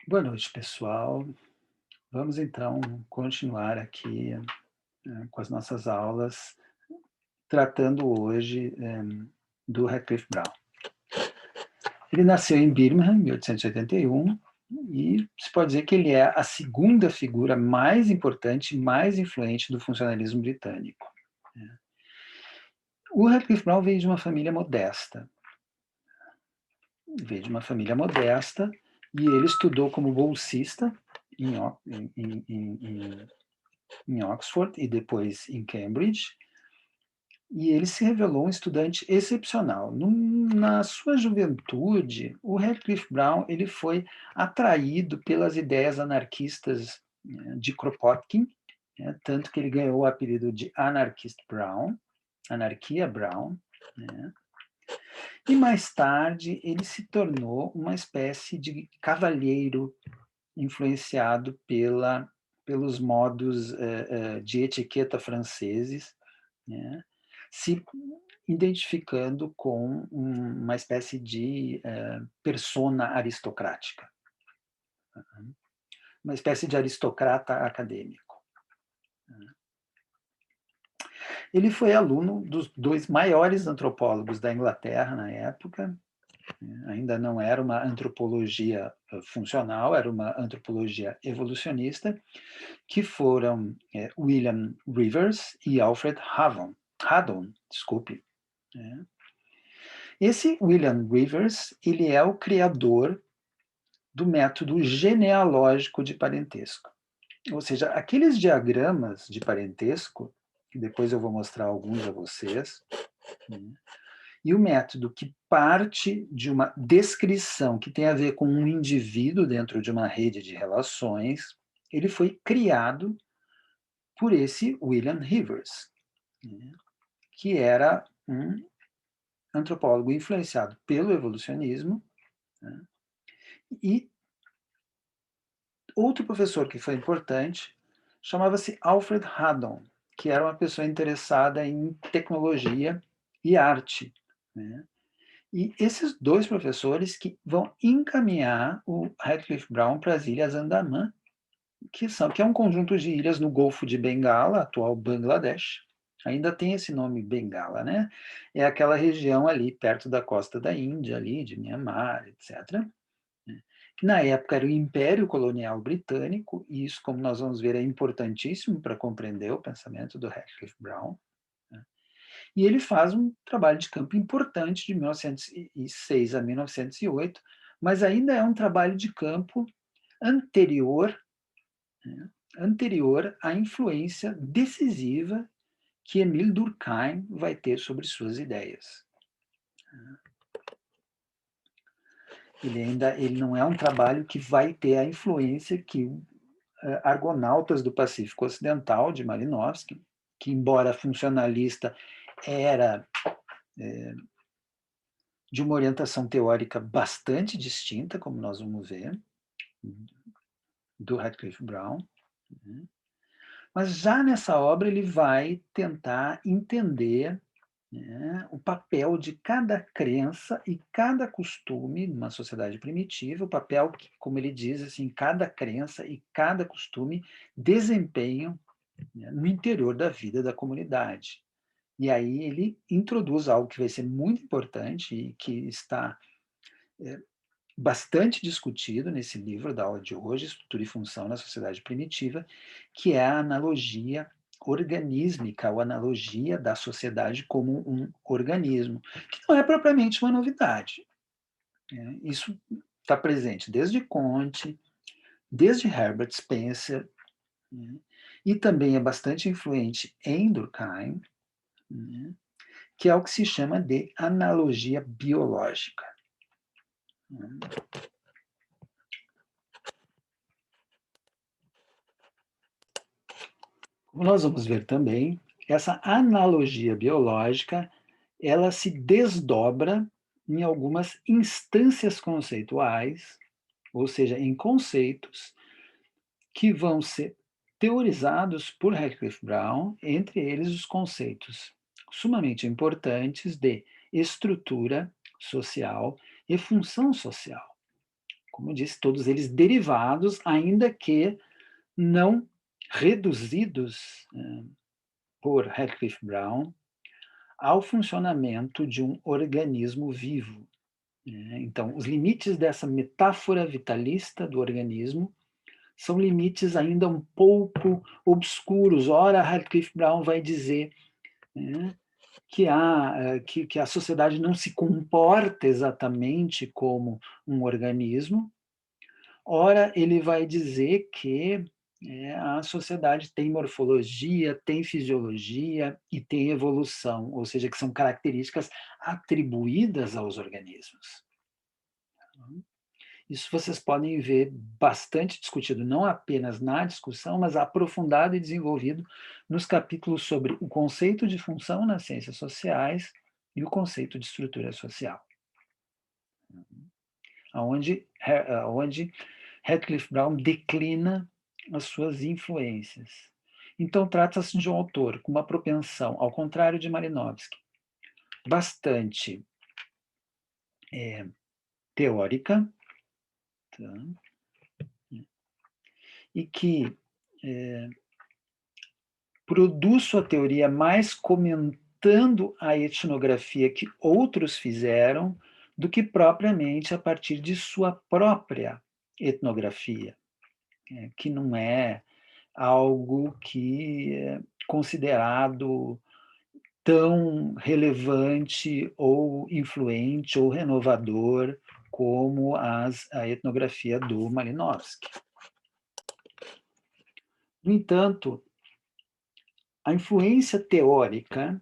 Boa noite, pessoal. Vamos então continuar aqui, com as nossas aulas, tratando hoje, do Radcliffe Brown. Ele nasceu em Birmingham, em 1881, e se pode dizer que ele é a segunda figura mais importante, mais influente do funcionalismo britânico, né. O Radcliffe Brown veio de uma família modesta. Veio de uma família modesta e ele estudou como bolsista em O em Oxford e depois em Cambridge, e ele se revelou um estudante excepcional. Na sua juventude, o Radcliffe Brown ele foi atraído pelas ideias anarquistas, de Kropotkin, né, tanto que ele ganhou o apelido de Anarchist Brown, Anarquia Brown, né, e mais tarde ele se tornou uma espécie de cavalheiro influenciado pelos modos de etiqueta franceses, né, se identificando com uma espécie de persona aristocrática, uma espécie de aristocrata acadêmico. Ele foi aluno dos dois maiores antropólogos da Inglaterra na época, né, ainda não era uma antropologia funcional, era uma antropologia evolucionista, que foram William Rivers e Alfred Haddon, desculpe. Né. Esse William Rivers, ele é o criador do método genealógico de parentesco. Ou seja, aqueles diagramas de parentesco, que depois eu vou mostrar alguns a vocês, né, e o método que parte de uma descrição que tem a ver com um indivíduo dentro de uma rede de relações, ele foi criado por esse William Rivers, né, que era um antropólogo influenciado pelo evolucionismo, né, e outro professor que foi importante chamava-se Alfred Haddon, que era uma pessoa interessada em tecnologia e arte, né. E esses dois professores que vão encaminhar o Radcliffe Brown para as Ilhas Andamã, que é um conjunto de ilhas no Golfo de Bengala, atual Bangladesh. Ainda tem esse nome Bengala, né? É aquela região ali perto da costa da Índia, ali de Myanmar, etc., né, que na época era o Império Colonial Britânico, e isso, como nós vamos ver, é importantíssimo para compreender o pensamento do Radcliffe Brown, né? E ele faz um trabalho de campo importante de 1906 a 1908, mas ainda é um trabalho de campo anterior, né, anterior à influência decisiva que Emile Durkheim vai ter sobre suas ideias. Ele não é um trabalho que vai ter a influência que Argonautas do Pacífico Ocidental, de Malinowski, que, embora funcionalista, era de uma orientação teórica bastante distinta, como nós vamos ver, do Radcliffe Brown, né. Mas já nessa obra ele vai tentar entender, né, o papel de cada crença e cada costume numa sociedade primitiva, o papel que, como ele diz, assim, cada crença e cada costume desempenham, né, no interior da vida da comunidade. E aí ele introduz algo que vai ser muito importante e que está bastante discutido nesse livro da aula de hoje, Estrutura e Função na Sociedade Primitiva, que é a analogia organísmica, ou analogia da sociedade como um organismo, que não é propriamente uma novidade, né. Isso está presente desde Comte, desde Herbert Spencer, né, e também é bastante influente em Durkheim, né, que é o que se chama de analogia biológica, né. Como nós vamos ver também, essa analogia biológica, ela se desdobra em algumas instâncias conceituais, ou seja, em conceitos que vão ser teorizados por Radcliffe Brown, entre eles os conceitos sumamente importantes de estrutura social e função social, como eu disse, todos eles derivados, ainda que não reduzidos por Radcliffe Brown ao funcionamento de um organismo vivo. Então, os limites dessa metáfora vitalista do organismo são limites ainda um pouco obscuros. Ora, Radcliffe Brown vai dizer, né, que a sociedade não se comporta exatamente como um organismo. Ora, ele vai dizer que a sociedade tem morfologia, tem fisiologia e tem evolução, ou seja, que são características atribuídas aos organismos. Isso vocês podem ver bastante discutido, não apenas na discussão, mas aprofundado e desenvolvido nos capítulos sobre o conceito de função nas ciências sociais e o conceito de estrutura social, onde Radcliffe Brown declina as suas influências. Então, trata-se de um autor com uma propensão, ao contrário de Malinowski, bastante teórica, tá? E que produz sua teoria mais comentando a etnografia que outros fizeram do que propriamente a partir de sua própria etnografia, que não é algo que é considerado tão relevante ou influente ou renovador como a etnografia do Malinowski. No entanto, a influência teórica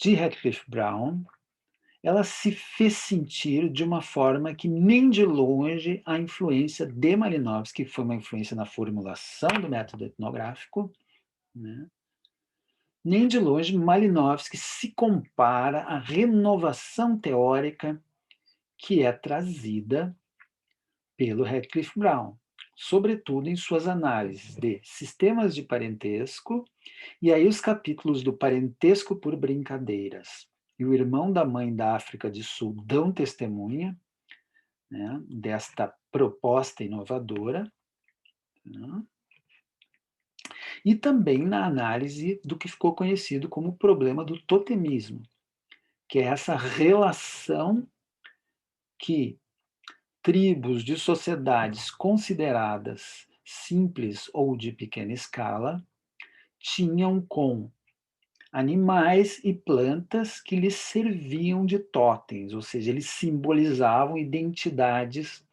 de Radcliffe Brown, ela se fez sentir de uma forma que nem de longe a influência de Malinowski, que foi uma influência na formulação do método etnográfico, né? Nem de longe Malinowski se compara à renovação teórica que é trazida pelo Radcliffe Brown, sobretudo em suas análises de sistemas de parentesco, e aí os capítulos do Parentesco por Brincadeiras e o Irmão da Mãe da África do Sul dão testemunha, né, desta proposta inovadora, né, e também na análise do que ficou conhecido como o problema do totemismo, que é essa relação que tribos de sociedades consideradas simples ou de pequena escala tinham com animais e plantas que lhes serviam de totens, ou seja, eles simbolizavam identidades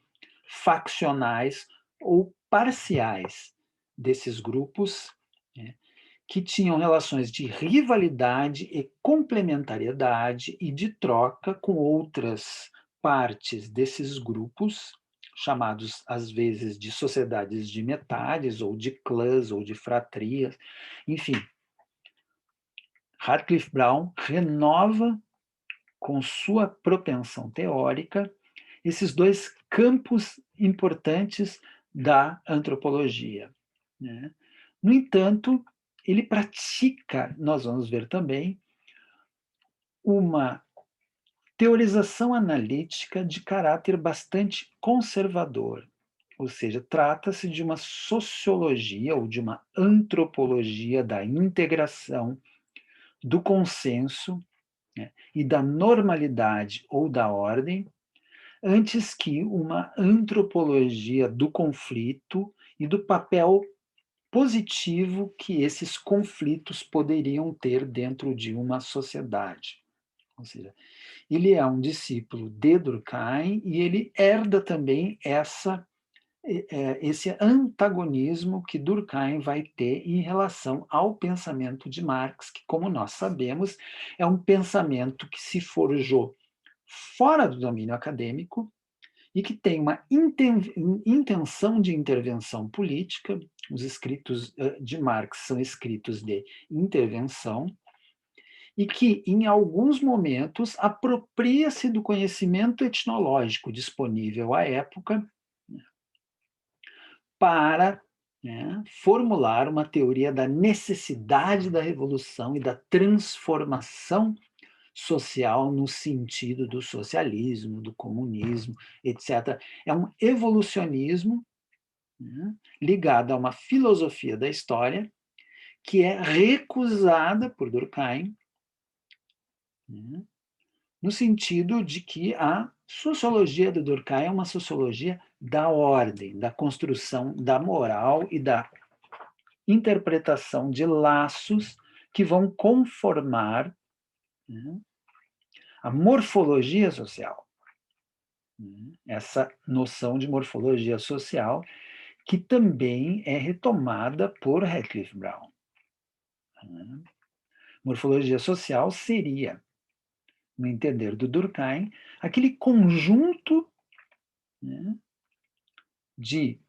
faccionais ou parciais desses grupos, né, que tinham relações de rivalidade e complementariedade e de troca com outras partes desses grupos, chamados às vezes de sociedades de metades, ou de clãs, ou de fratrias, enfim. Radcliffe Brown renova, com sua propensão teórica, esses dois campos importantes da antropologia, né? No entanto, ele pratica, nós vamos ver também, uma teorização analítica de caráter bastante conservador, ou seja, trata-se de uma sociologia ou de uma antropologia da integração, do consenso, né, e da normalidade ou da ordem, antes que uma antropologia do conflito e do papel positivo que esses conflitos poderiam ter dentro de uma sociedade. Ou seja, ele é um discípulo de Durkheim e ele herda também esse antagonismo que Durkheim vai ter em relação ao pensamento de Marx, que, como nós sabemos, é um pensamento que se forjou fora do domínio acadêmico e que tem uma intenção de intervenção política. Os escritos de Marx são escritos de intervenção, e que, em alguns momentos, apropria-se do conhecimento etnológico disponível à época para, né, formular uma teoria da necessidade da revolução e da transformação social no sentido do socialismo, do comunismo, etc. É um evolucionismo, né, ligado a uma filosofia da história que é recusada por Durkheim, né, no sentido de que a sociologia do Durkheim é uma sociologia da ordem, da construção da moral e da interpretação de laços que vão conformar, né, a morfologia social. Essa noção de morfologia social que também é retomada por Radcliffe Brown. Morfologia social seria, no entender do Durkheim, aquele conjunto, né, de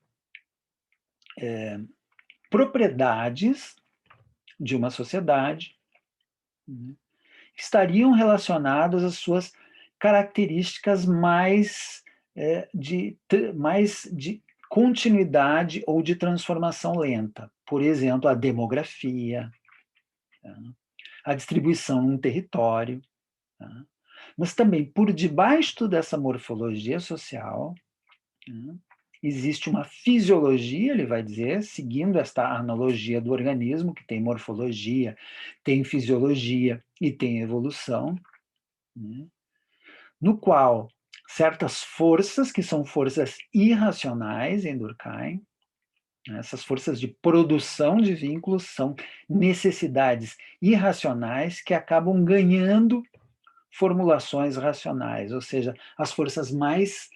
propriedades de uma sociedade, né, que estariam relacionadas às suas características mais de continuidade ou de transformação lenta. Por exemplo, a demografia, tá, a distribuição num território. Tá, mas também, por debaixo dessa morfologia social, né, existe uma fisiologia, ele vai dizer, seguindo esta analogia do organismo, que tem morfologia, tem fisiologia e tem evolução, né, no qual certas forças, que são forças irracionais em Durkheim, essas forças de produção de vínculos são necessidades irracionais que acabam ganhando formulações racionais, ou seja, as forças mais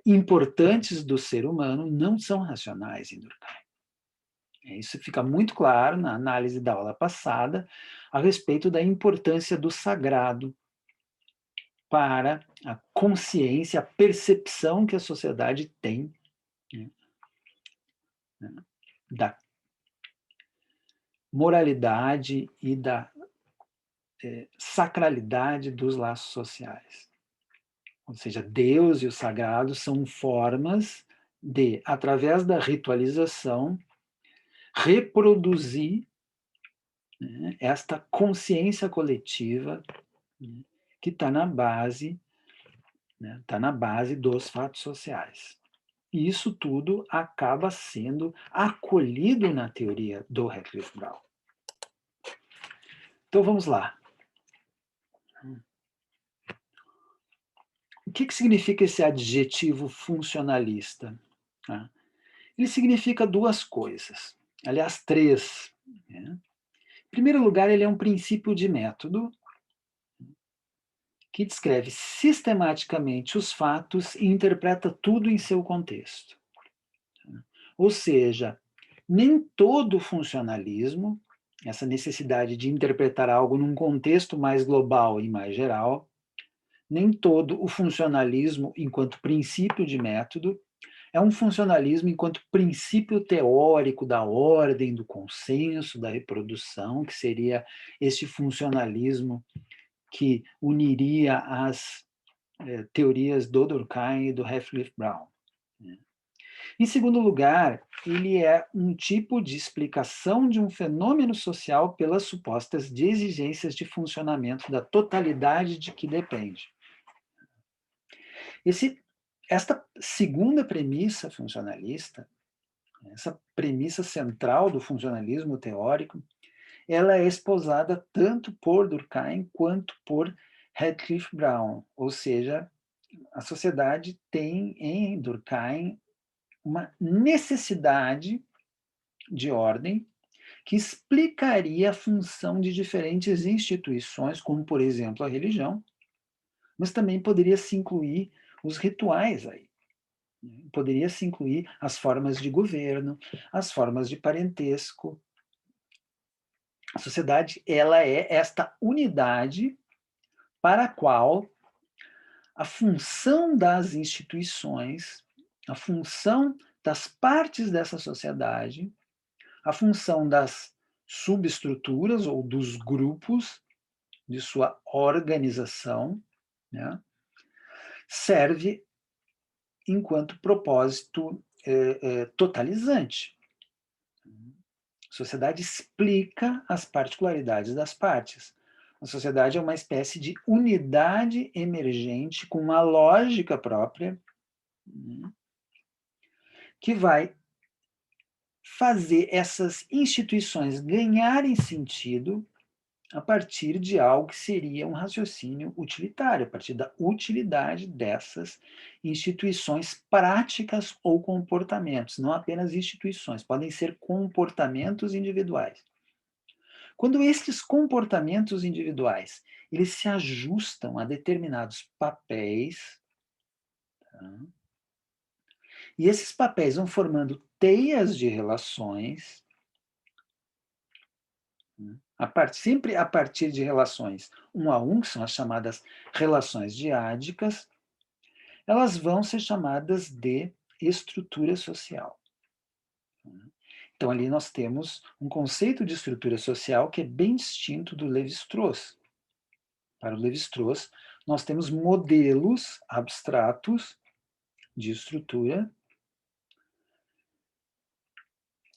importantes do ser humano não são racionais em Durkheim. Isso fica muito claro na análise da aula passada a respeito da importância do sagrado para a consciência, a percepção que a sociedade tem, né, da moralidade e da sacralidade dos laços sociais. Ou seja, Deus e o sagrado são formas de, através da ritualização, reproduzir, né, esta consciência coletiva, né, que está na base, né, tá na base dos fatos sociais. E isso tudo acaba sendo acolhido na teoria do Radcliffe Brown. Então vamos lá. O que significa esse adjetivo funcionalista? Ele significa duas coisas, aliás, três, né? Em primeiro lugar, ele é um princípio de método que descreve sistematicamente os fatos e interpreta tudo em seu contexto. Ou seja, nem todo funcionalismo, essa necessidade de interpretar algo num contexto mais global e mais geral, nem todo o funcionalismo enquanto princípio de método é um funcionalismo enquanto princípio teórico da ordem, do consenso, da reprodução, que seria esse funcionalismo que uniria as teorias do Durkheim e do Radcliffe Brown. Em segundo lugar, ele é um tipo de explicação de um fenômeno social pelas supostas de exigências de funcionamento da totalidade de que depende. Esta segunda premissa funcionalista, essa premissa central do funcionalismo teórico, ela é esposada tanto por Durkheim quanto por Radcliffe Brown, ou seja, a sociedade tem em Durkheim uma necessidade de ordem que explicaria a função de diferentes instituições, como, por exemplo, a religião, mas também poderia se incluir os rituais aí. Poderia se incluir as formas de governo, as formas de parentesco. A sociedade, ela é esta unidade para a qual a função das instituições, a função das partes dessa sociedade, a função das subestruturas ou dos grupos de sua organização, né, serve enquanto propósito totalizante. A sociedade explica as particularidades das partes. A sociedade é uma espécie de unidade emergente com uma lógica própria, que vai fazer essas instituições ganharem sentido a partir de algo que seria um raciocínio utilitário, a partir da utilidade dessas instituições práticas ou comportamentos, não apenas instituições, podem ser comportamentos individuais. Quando estes comportamentos individuais eles se ajustam a determinados papéis, tá? E esses papéis vão formando teias de relações, sempre a partir de relações um a um, que são as chamadas relações diádicas, elas vão ser chamadas de estrutura social. Então, ali nós temos um conceito de estrutura social que é bem distinto do Lévi-Strauss. Para o Lévi-Strauss, nós temos modelos abstratos de estrutura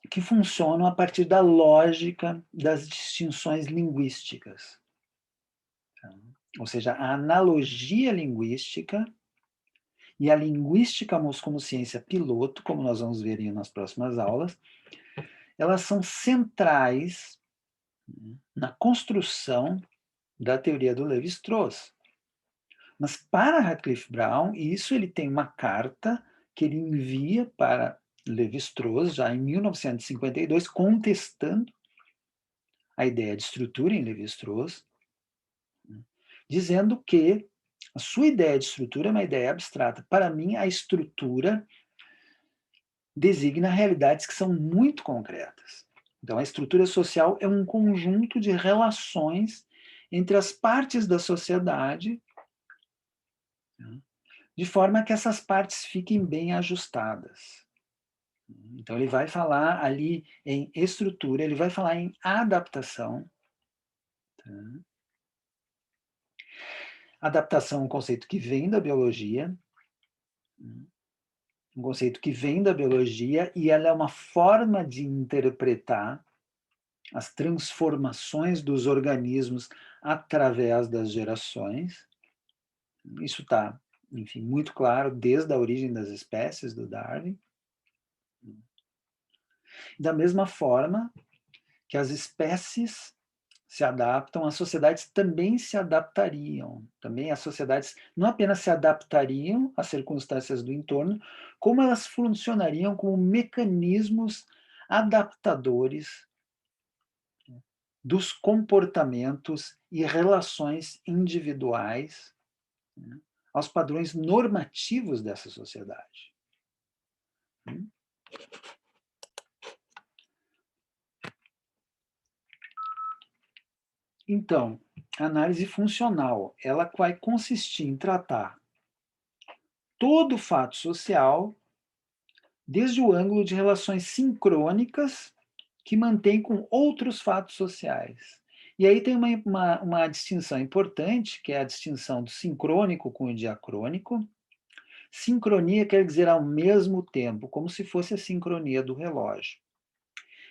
que funcionam a partir da lógica das distinções linguísticas. Ou seja, a analogia linguística e a linguística como ciência piloto, como nós vamos ver nas próximas aulas, elas são centrais na construção da teoria do Lévi-Strauss. Mas para Radcliffe Brown, isso ele tem uma carta que ele envia para Lévi-Strauss, já em 1952, contestando a ideia de estrutura em Lévi-Strauss, dizendo que a sua ideia de estrutura é uma ideia abstrata. Para mim, a estrutura designa realidades que são muito concretas. Então, a estrutura social é um conjunto de relações entre as partes da sociedade, de forma que essas partes fiquem bem ajustadas. Então, ele vai falar ali em estrutura, ele vai falar em adaptação. Tá? Adaptação é um conceito que vem da biologia, um conceito que vem da biologia, e ela é uma forma de interpretar as transformações dos organismos através das gerações. Isso está, enfim, muito claro desde a origem das espécies do Darwin. Da mesma forma que as espécies se adaptam, as sociedades também se adaptariam. Também as sociedades não apenas se adaptariam às circunstâncias do entorno, como elas funcionariam como mecanismos adaptadores dos comportamentos e relações individuais, né, aos padrões normativos dessa sociedade. Então, a análise funcional, ela vai consistir em tratar todo o fato social desde o ângulo de relações sincrônicas que mantém com outros fatos sociais. E aí tem uma distinção importante, que é a distinção do sincrônico com o diacrônico. Sincronia quer dizer ao mesmo tempo, como se fosse a sincronia do relógio.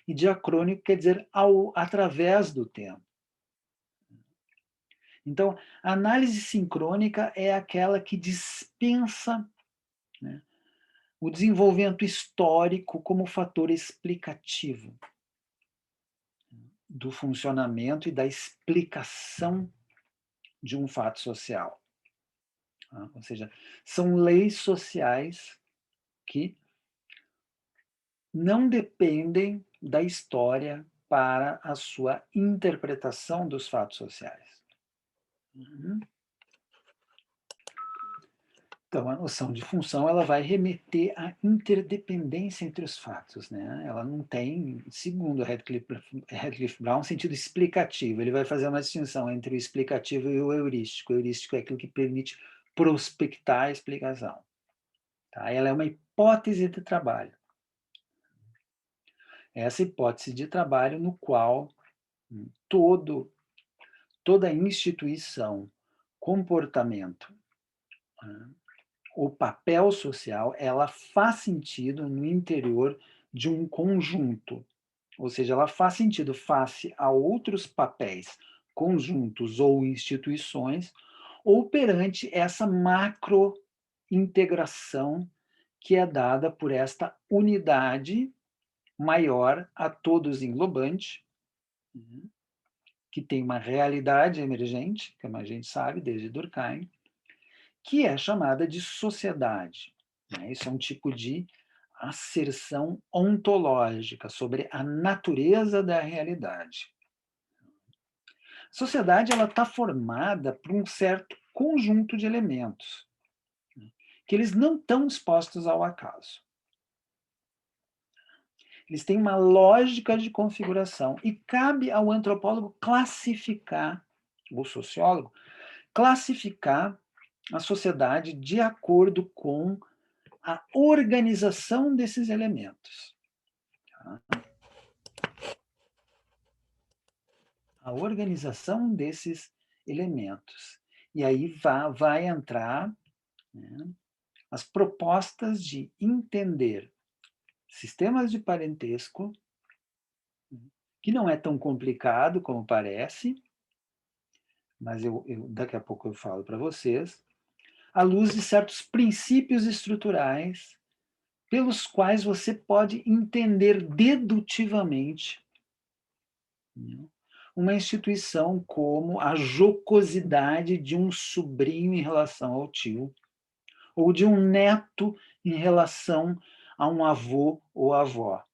E diacrônico quer dizer através do tempo. Então, a análise sincrônica é aquela que dispensa, né, o desenvolvimento histórico como fator explicativo do funcionamento e da explicação de um fato social. Ou seja, são leis sociais que não dependem da história para a sua interpretação dos fatos sociais. Então, a noção de função ela vai remeter à interdependência entre os fatos, né? Ela não tem, segundo Radcliffe Brown, um sentido explicativo. Ele vai fazer uma distinção entre o explicativo e o heurístico. O heurístico é aquilo que permite prospectar a explicação. Tá? Ela é uma hipótese de trabalho. Essa hipótese de trabalho no qual toda instituição, comportamento, o papel social, ela faz sentido no interior de um conjunto. Ou seja, ela faz sentido face a outros papéis conjuntos ou instituições, ou perante essa macrointegração que é dada por esta unidade maior a todos englobante, que tem uma realidade emergente, como a gente sabe desde Durkheim, que é chamada de sociedade. Isso é um tipo de asserção ontológica sobre a natureza da realidade. A sociedade está formada por um certo conjunto de elementos, que eles não estão expostos ao acaso. Eles têm uma lógica de configuração e cabe ao antropólogo classificar, ou sociólogo, classificar a sociedade de acordo com a organização desses elementos. A organização desses elementos. E aí vai entrar, né, as propostas de entender sistemas de parentesco, que não é tão complicado como parece, mas daqui a pouco eu falo para vocês, à luz de certos princípios estruturais pelos quais você pode entender dedutivamente, né, uma instituição como a jocosidade de um sobrinho em relação ao tio, ou de um neto em relação a um avô ou avó.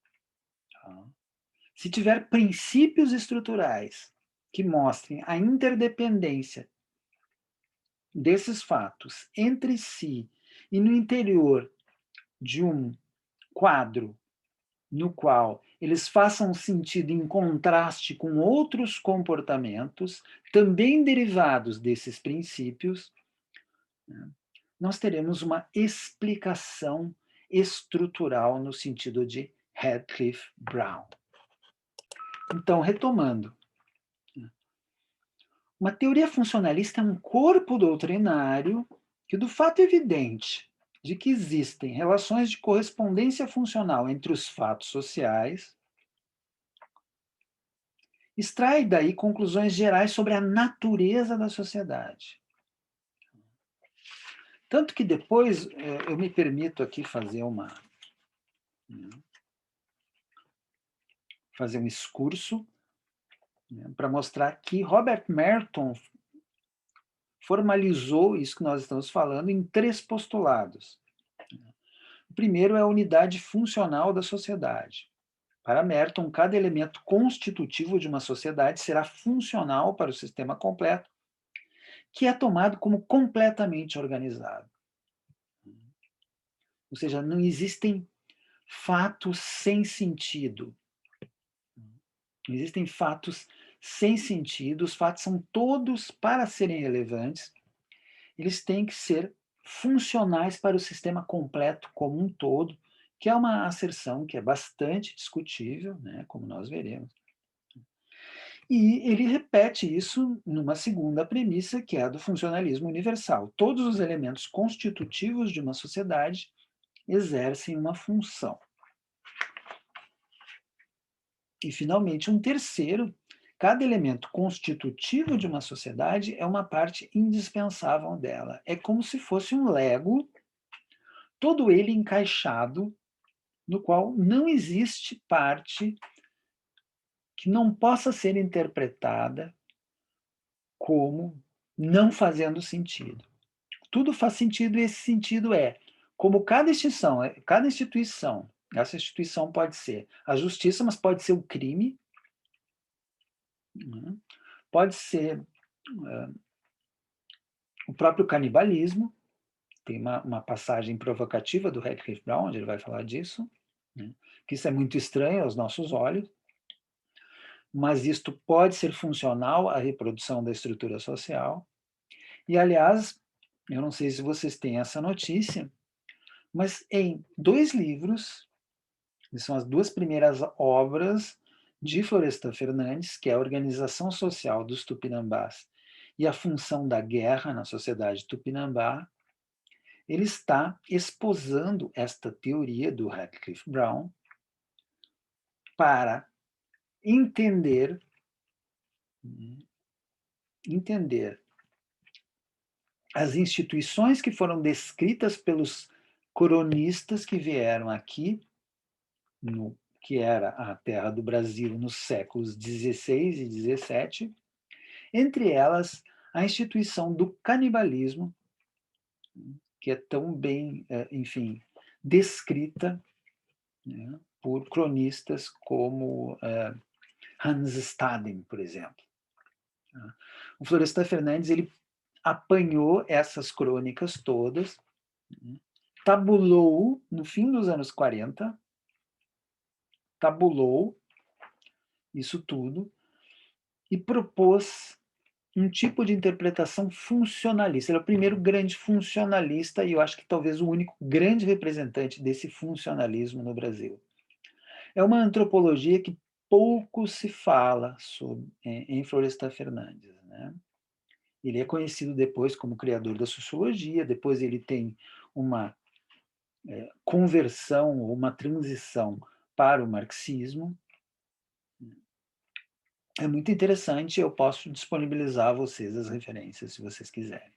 Se tiver princípios estruturais que mostrem a interdependência desses fatos entre si e no interior de um quadro no qual eles façam sentido em contraste com outros comportamentos, também derivados desses princípios, né, nós teremos uma explicação estrutural no sentido de Radcliffe Brown. Então, retomando, uma teoria funcionalista é um corpo doutrinário que, do fato evidente de que existem relações de correspondência funcional entre os fatos sociais, extrai daí conclusões gerais sobre a natureza da sociedade. Tanto que depois eu me permito aqui fazer um excurso, né, para mostrar que Robert Merton formalizou isso que nós estamos falando em 3 postulados. O primeiro é a unidade funcional da sociedade. Para Merton, cada elemento constitutivo de uma sociedade será funcional para o sistema completo, que é tomado como completamente organizado. Ou seja, não existem fatos sem sentido. Não existem fatos sem sentido, os fatos são todos, para serem relevantes, eles têm que ser funcionais para o sistema completo como um todo, que é uma asserção que é bastante discutível, né, como nós veremos. E ele repete isso numa segunda premissa, que é a do funcionalismo universal. Todos os elementos constitutivos de uma sociedade exercem uma função. E, finalmente, um terceiro, cada elemento constitutivo de uma sociedade é uma parte indispensável dela. É como se fosse um Lego, todo ele encaixado, no qual não existe parte que não possa ser interpretada como não fazendo sentido. Tudo faz sentido e esse sentido é como cada instituição, essa instituição pode ser a justiça, mas pode ser o crime, né, pode ser o próprio canibalismo. Tem uma passagem provocativa do Radcliffe Brown, onde ele vai falar disso, né, que isso é muito estranho aos nossos olhos, mas isto pode ser funcional à reprodução da estrutura social. E, aliás, eu não sei se vocês têm essa notícia, mas em 2 livros, que são as 2 primeiras obras de Florestan Fernandes, que é a Organização Social dos Tupinambás e a Função da Guerra na Sociedade Tupinambá, ele está esposando esta teoria do Radcliffe Brown para entender entender as instituições que foram descritas pelos cronistas que vieram aqui, no que era a terra do Brasil nos séculos XVI e XVII, entre elas a instituição do canibalismo, que é tão bem, enfim, descrita, né, por cronistas como Hans Staden, por exemplo. Né. O Florestan Fernandes ele apanhou essas crônicas todas, né, tabulou no fim dos anos 40, tabulou isso tudo e propôs um tipo de interpretação funcionalista. Ele é o primeiro grande funcionalista e eu acho que talvez o único grande representante desse funcionalismo no Brasil. É uma antropologia que pouco se fala sobre, em Florestan Fernandes, né? Ele é conhecido depois como criador da sociologia, depois ele tem uma conversão, uma transição para o marxismo. É muito interessante, eu posso disponibilizar a vocês as referências, se vocês quiserem.